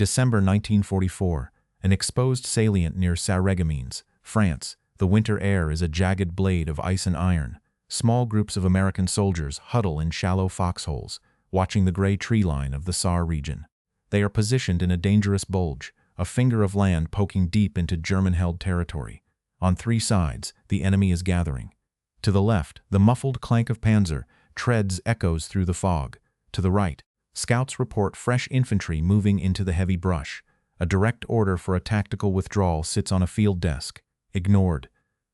December 1944, an exposed salient near Sarreguemines, France. The winter air is a jagged blade of ice and iron. Small groups of American soldiers huddle in shallow foxholes, watching the gray tree line of the Saar region. They are positioned in a dangerous bulge, a finger of land poking deep into German-held territory. On three sides, the enemy is gathering. To the left, the muffled clank of Panzer treads echoes through the fog. To the right, scouts report fresh infantry moving into the heavy brush. A direct order for a tactical withdrawal sits on a field desk, ignored.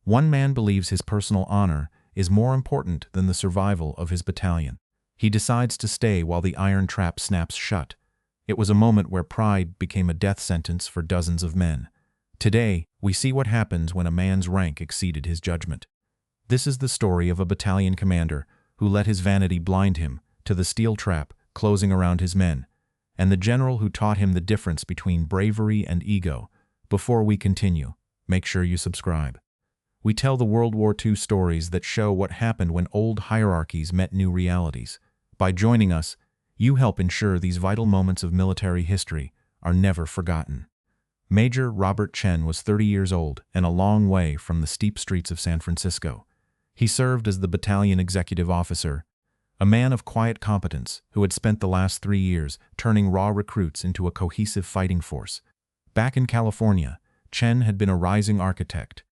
One man believes his personal honor is more important than the survival of his battalion. He decides to stay while the iron trap snaps shut. It was a moment where pride became a death sentence for dozens of men. Today, we see what happens when a man's rank exceeded his judgment. This is the story of a battalion commander who let his vanity blind him to the steel trap closing around his men, and the general who taught him the difference between bravery and ego. Before we continue, make sure you subscribe. We tell the World War II stories that show what happened when old hierarchies met new realities. By joining us, you help ensure these vital moments of military history are never forgotten. Major Robert Chen was 30 years old and a long way from the steep streets of San Francisco. He served as the battalion executive officer, a man of quiet competence who had spent the last 3 years turning raw recruits into a cohesive fighting force. Back in California, Chen had been a rising architect,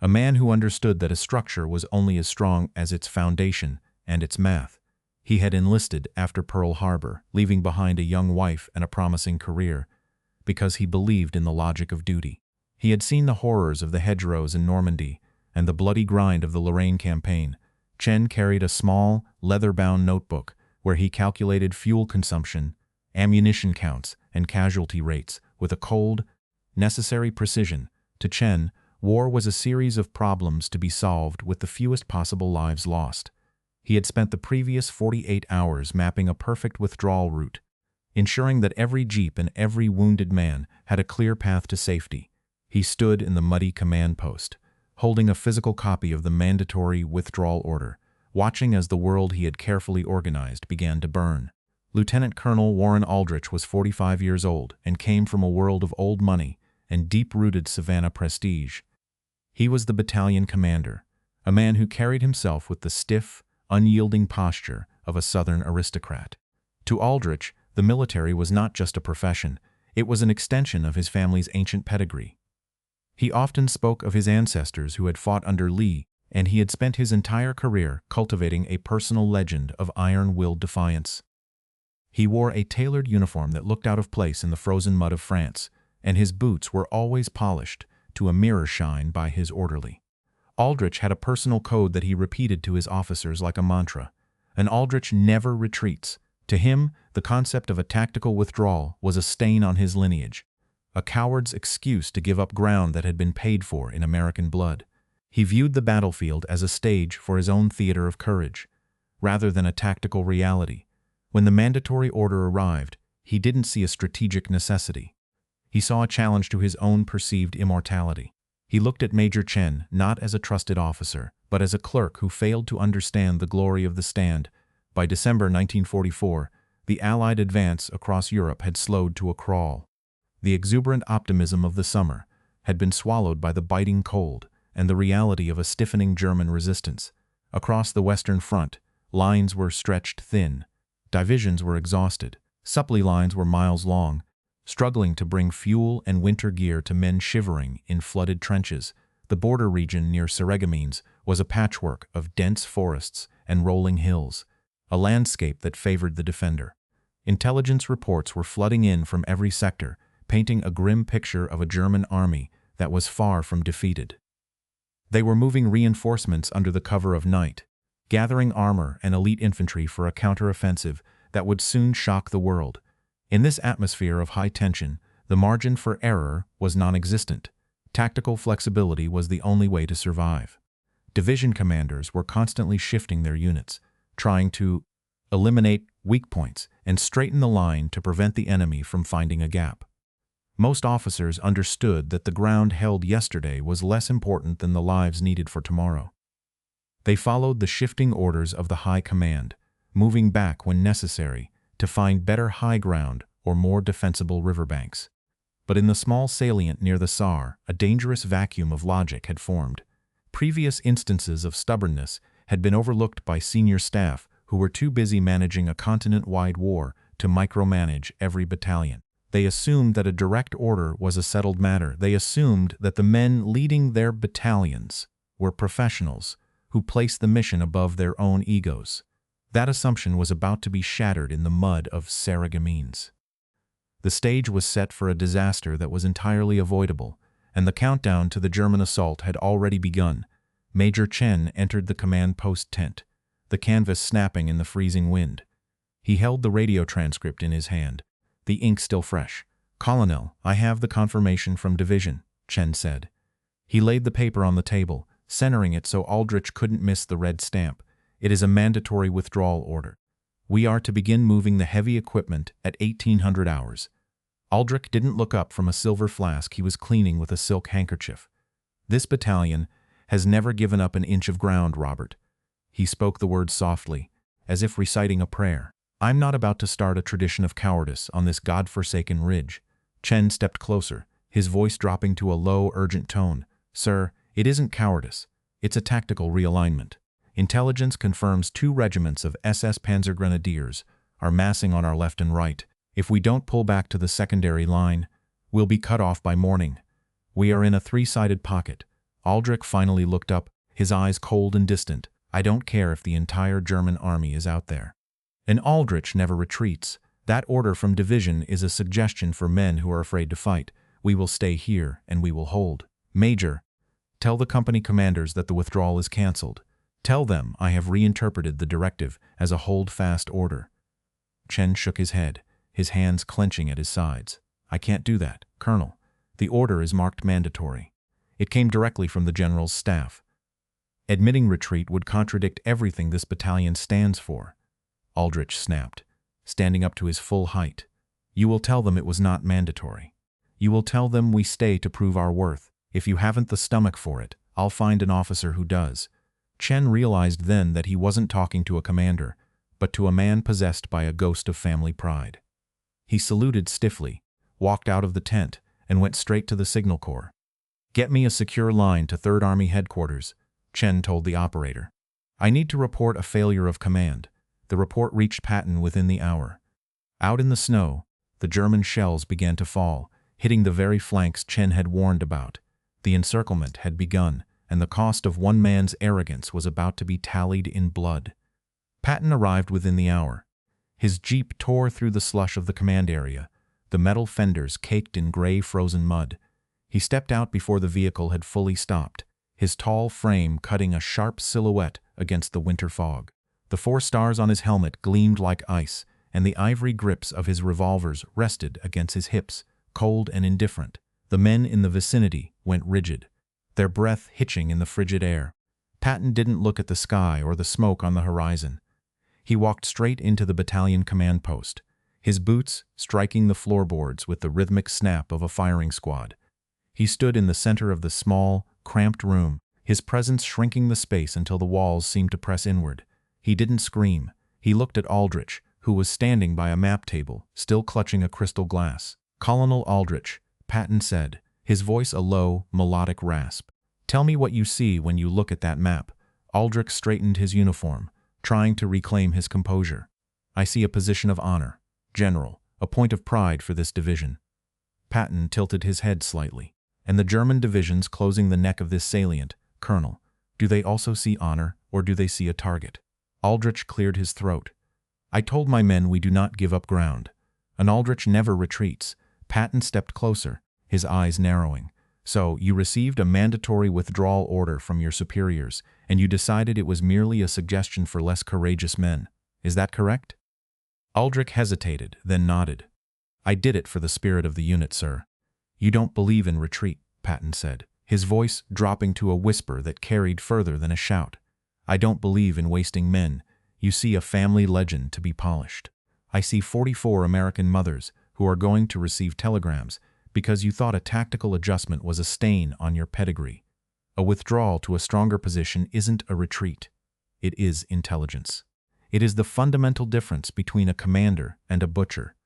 a man who understood that a structure was only as strong as its foundation and its math. He had enlisted after Pearl Harbor, leaving behind a young wife and a promising career, because he believed in the logic of duty. He had seen the horrors of the hedgerows in Normandy and the bloody grind of the Lorraine campaign. Chen carried a small, leather-bound notebook where he calculated fuel consumption, ammunition counts, and casualty rates with a cold, necessary precision. To Chen, war was a series of problems to be solved with the fewest possible lives lost. He had spent the previous 48 hours mapping a perfect withdrawal route, ensuring that every jeep and every wounded man had a clear path to safety. He stood in the muddy command post, holding a physical copy of the mandatory withdrawal order, watching as the world he had carefully organized began to burn. Lieutenant Colonel Warren Aldrich was 45 years old and came from a world of old money and deep-rooted Savannah prestige. He was the battalion commander, a man who carried himself with the stiff, unyielding posture of a Southern aristocrat. To Aldrich, the military was not just a profession, it was an extension of his family's ancient pedigree. He often spoke of his ancestors who had fought under Lee, and he had spent his entire career cultivating a personal legend of iron-willed defiance. He wore a tailored uniform that looked out of place in the frozen mud of France, and his boots were always polished to a mirror shine by his orderly. Aldrich had a personal code that he repeated to his officers like a mantra. An Aldrich never retreats. To him, the concept of a tactical withdrawal was a stain on his lineage, a coward's excuse to give up ground that had been paid for in American blood. He viewed the battlefield as a stage for his own theater of courage, rather than a tactical reality. When the mandatory order arrived, he didn't see a strategic necessity. He saw a challenge to his own perceived immortality. He looked at Major Chen not as a trusted officer, but as a clerk who failed to understand the glory of the stand. By December 1944, the Allied advance across Europe had slowed to a crawl. The exuberant optimism of the summer had been swallowed by the biting cold and the reality of a stiffening German resistance. Across the Western Front, lines were stretched thin. Divisions were exhausted. Supply lines were miles long, struggling to bring fuel and winter gear to men shivering in flooded trenches. The border region near Sarreguemines was a patchwork of dense forests and rolling hills, a landscape that favored the defender. Intelligence reports were flooding in from every sector, painting a grim picture of a German army that was far from defeated. They were moving reinforcements under the cover of night, gathering armor and elite infantry for a counteroffensive that would soon shock the world. In this atmosphere of high tension, the margin for error was non-existent. Tactical flexibility was the only way to survive. Division commanders were constantly shifting their units, trying to eliminate weak points and straighten the line to prevent the enemy from finding a gap. Most officers understood that the ground held yesterday was less important than the lives needed for tomorrow. They followed the shifting orders of the high command, moving back when necessary to find better high ground or more defensible riverbanks. But in the small salient near the Saar, a dangerous vacuum of logic had formed. Previous instances of stubbornness had been overlooked by senior staff who were too busy managing a continent-wide war to micromanage every battalion. They assumed that a direct order was a settled matter. They assumed that the men leading their battalions were professionals who placed the mission above their own egos. That assumption was about to be shattered in the mud of Sarreguemines. The stage was set for a disaster that was entirely avoidable, and the countdown to the German assault had already begun. Major Chen entered the command post tent, the canvas snapping in the freezing wind. He held the radio transcript in his hand, the ink still fresh. "Colonel, I have the confirmation from division," Chen said. He laid the paper on the table, centering it so Aldrich couldn't miss the red stamp. "It is a mandatory withdrawal order. We are to begin moving the heavy equipment at 1800 hours. Aldrich didn't look up from a silver flask he was cleaning with a silk handkerchief. "This battalion has never given up an inch of ground, Robert." He spoke the words softly, as if reciting a prayer. "I'm not about to start a tradition of cowardice on this God-forsaken ridge." Chen stepped closer, his voice dropping to a low, urgent tone. "Sir, it isn't cowardice. It's a tactical realignment. Intelligence confirms 2 regiments of SS Panzer Grenadiers are massing on our left and right. If we don't pull back to the secondary line, we'll be cut off by morning. We are in a 3-sided pocket." Aldrich finally looked up, his eyes cold and distant. "I don't care if the entire German army is out there." And Aldrich never retreats. That order from division is a suggestion for men who are afraid to fight. We will stay here and we will hold. "Major, tell the company commanders that the withdrawal is cancelled. Tell them I have reinterpreted the directive as a hold-fast order." Chen shook his head, his hands clenching at his sides. "I can't do that, Colonel. The order is marked mandatory. It came directly from the general's staff. Admitting retreat would contradict everything this battalion stands for." Aldrich snapped, standing up to his full height. "You will tell them it was not mandatory. You will tell them we stay to prove our worth. If you haven't the stomach for it, I'll find an officer who does." Chen realized then that he wasn't talking to a commander, but to a man possessed by a ghost of family pride. He saluted stiffly, walked out of the tent, and went straight to the signal corps. "Get me a secure line to 3rd Army headquarters," Chen told the operator. "I need to report a failure of command." The report reached Patton within the hour. Out in the snow, the German shells began to fall, hitting the very flanks Chen had warned about. The encirclement had begun, and the cost of one man's arrogance was about to be tallied in blood. Patton arrived within the hour. His jeep tore through the slush of the command area, the metal fenders caked in gray frozen mud. He stepped out before the vehicle had fully stopped, his tall frame cutting a sharp silhouette against the winter fog. The 4 stars on his helmet gleamed like ice, and the ivory grips of his revolvers rested against his hips, cold and indifferent. The men in the vicinity went rigid, their breath hitching in the frigid air. Patton didn't look at the sky or the smoke on the horizon. He walked straight into the battalion command post, his boots striking the floorboards with the rhythmic snap of a firing squad. He stood in the center of the small, cramped room, his presence shrinking the space until the walls seemed to press inward. He didn't scream. He looked at Aldrich, who was standing by a map table, still clutching a crystal glass. "Colonel Aldrich," Patton said, his voice a low, melodic rasp. "Tell me what you see when you look at that map." Aldrich straightened his uniform, trying to reclaim his composure. "I see a position of honor, General, a point of pride for this division." Patton tilted his head slightly. "And the German divisions closing the neck of this salient, Colonel, do they also see honor, or do they see a target?" Aldrich cleared his throat. "I told my men we do not give up ground. And Aldrich never retreats." Patton stepped closer, his eyes narrowing. "So, you received a mandatory withdrawal order from your superiors, and you decided it was merely a suggestion for less courageous men. Is that correct?" Aldrich hesitated, then nodded. "I did it for the spirit of the unit, sir." "You don't believe in retreat," Patton said, his voice dropping to a whisper that carried further than a shout. "I don't believe in wasting men. You see a family legend to be polished. I see 44 American mothers who are going to receive telegrams because you thought a tactical adjustment was a stain on your pedigree. A withdrawal to a stronger position isn't a retreat. It is intelligence. It is the fundamental difference between a commander and a butcher.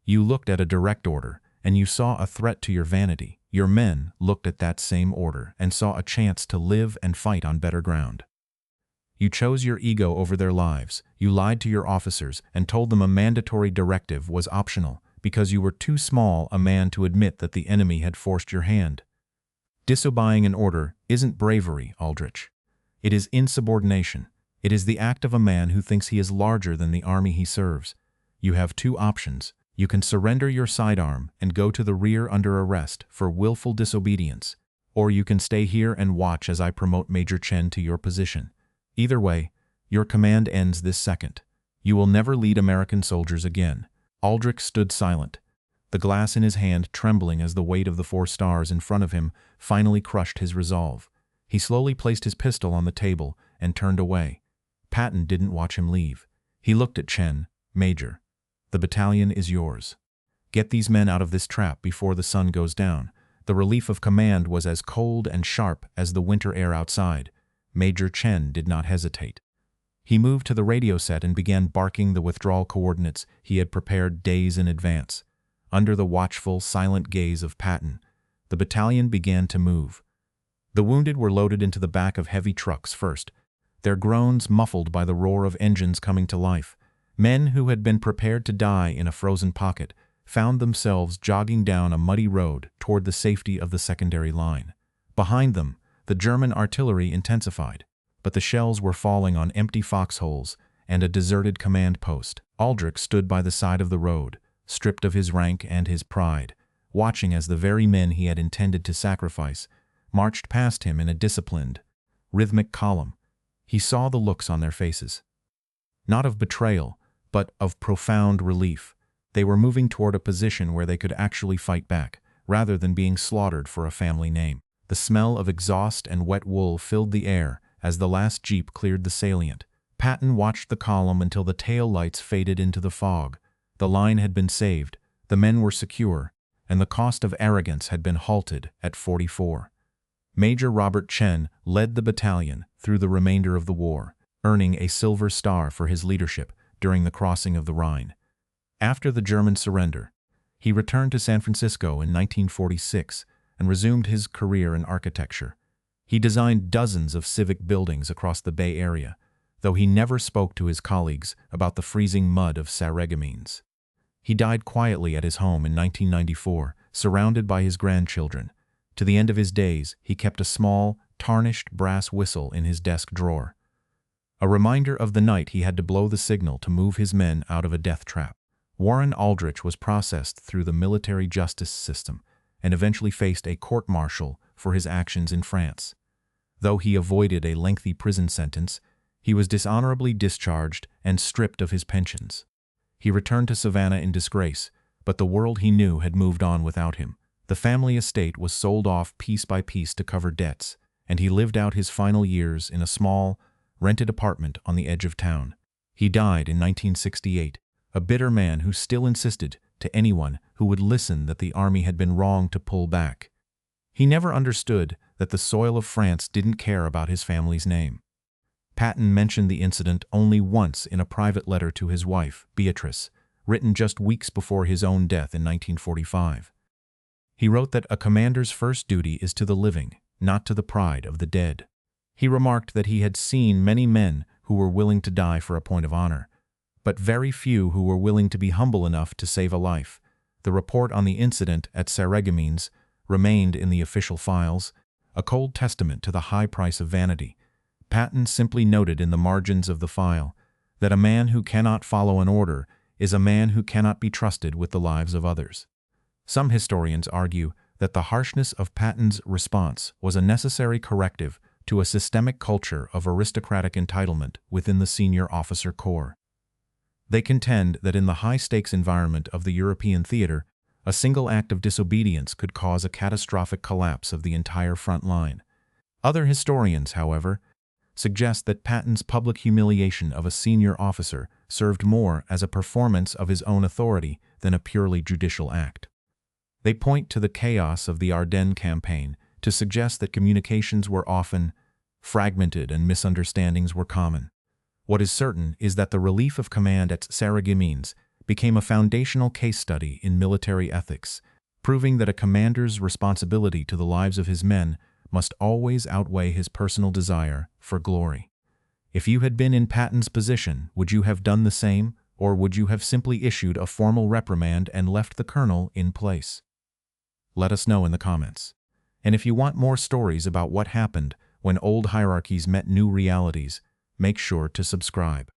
You looked at a direct order, and you saw a threat to your vanity. Your men looked at that same order and saw a chance to live and fight on better ground. You chose your ego over their lives. You lied to your officers and told them a mandatory directive was optional because you were too small a man to admit that the enemy had forced your hand. Disobeying an order isn't bravery, Aldrich. It is insubordination. It is the act of a man who thinks he is larger than the army he serves. You have two options. You can surrender your sidearm and go to the rear under arrest for willful disobedience, or you can stay here and watch as I promote Major Chen to your position. Either way, your command ends this second. You will never lead American soldiers again. Aldrich stood silent, the glass in his hand trembling as the weight of the 4 stars in front of him finally crushed his resolve. He slowly placed his pistol on the table and turned away. Patton didn't watch him leave. He looked at Chen. Major, the battalion is yours. Get these men out of this trap before the sun goes down. The relief of command was as cold and sharp as the winter air outside. Major Chen did not hesitate. He moved to the radio set and began barking the withdrawal coordinates he had prepared days in advance. Under the watchful, silent gaze of Patton, the battalion began to move. The wounded were loaded into the back of heavy trucks first, their groans muffled by the roar of engines coming to life. Men who had been prepared to die in a frozen pocket found themselves jogging down a muddy road toward the safety of the secondary line. Behind them, the German artillery intensified, but the shells were falling on empty foxholes and a deserted command post. Aldrich stood by the side of the road, stripped of his rank and his pride, watching as the very men he had intended to sacrifice marched past him in a disciplined, rhythmic column. He saw the looks on their faces. Not of betrayal, but of profound relief. They were moving toward a position where they could actually fight back, rather than being slaughtered for a family name. The smell of exhaust and wet wool filled the air as the last jeep cleared the salient. Patton watched the column until the tail lights faded into the fog. The line had been saved, the men were secure, and the cost of arrogance had been halted at 44. Major Robert Chen led the battalion through the remainder of the war, earning a Silver Star for his leadership during the crossing of the Rhine. After the German surrender, he returned to San Francisco in 1946 and resumed his career in architecture. He designed dozens of civic buildings across the Bay Area, though he never spoke to his colleagues about the freezing mud of Sarreguemines. He died quietly at his home in 1994, surrounded by his grandchildren. To the end of his days, he kept a small, tarnished brass whistle in his desk drawer, a reminder of the night he had to blow the signal to move his men out of a death trap. Warren Aldrich was processed through the military justice system and eventually faced a court-martial for his actions in France. Though he avoided a lengthy prison sentence, he was dishonorably discharged and stripped of his pensions. He returned to Savannah in disgrace, but the world he knew had moved on without him. The family estate was sold off piece by piece to cover debts, and he lived out his final years in a small, rented apartment on the edge of town. He died in 1968, a bitter man who still insisted to anyone who would listen that the army had been wrong to pull back. He never understood that the soil of France didn't care about his family's name. Patton mentioned the incident only once in a private letter to his wife, Beatrice, written just weeks before his own death in 1945. He wrote that a commander's first duty is to the living, not to the pride of the dead. He remarked that he had seen many men who were willing to die for a point of honor, but very few who were willing to be humble enough to save a life. The report on the incident at Sarreguemines remained in the official files, a cold testament to the high price of vanity. Patton simply noted in the margins of the file that a man who cannot follow an order is a man who cannot be trusted with the lives of others. Some historians argue that the harshness of Patton's response was a necessary corrective to a systemic culture of aristocratic entitlement within the senior officer corps. They contend that in the high-stakes environment of the European theater, a single act of disobedience could cause a catastrophic collapse of the entire front line. Other historians, however, suggest that Patton's public humiliation of a senior officer served more as a performance of his own authority than a purely judicial act. They point to the chaos of the Ardennes campaign to suggest that communications were often fragmented and misunderstandings were common. What is certain is that the relief of command at Sarreguemines became a foundational case study in military ethics, proving that a commander's responsibility to the lives of his men must always outweigh his personal desire for glory. If you had been in Patton's position, would you have done the same, or would you have simply issued a formal reprimand and left the colonel in place? Let us know in the comments. And if you want more stories about what happened when old hierarchies met new realities, make sure to subscribe.